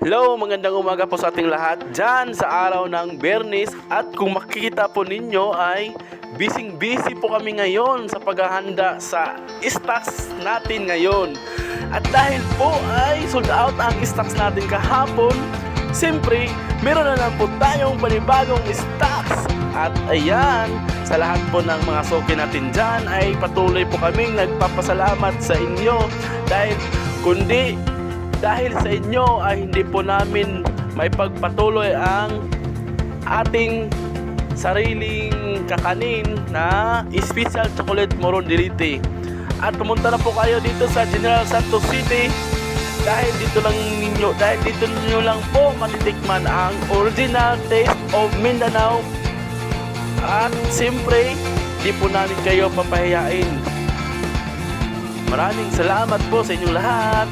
Hello, magandang umaga po sa ating lahat dyan sa araw ng Biyernes. At kung makikita po ninyo ay busy po kami ngayon sa paghahanda sa stocks natin ngayon. At dahil po ay sold out ang stocks natin kahapon, siyempre meron na lang po tayong panibagong stocks. At ayan, sa lahat po ng mga suki natin dyan ay patuloy po kaming nagpapasalamat sa inyo dahil sa inyo ay hindi po namin may pagpatuloy ang ating sariling kakanin na special chocolate moron diliti. At pumunta na po kayo dito sa General Santos City dahil dito ninyo lang po matitikman ang original taste of Mindanao. At siyempre, di po namin kayo papahiyain. Maraming salamat po sa inyong lahat.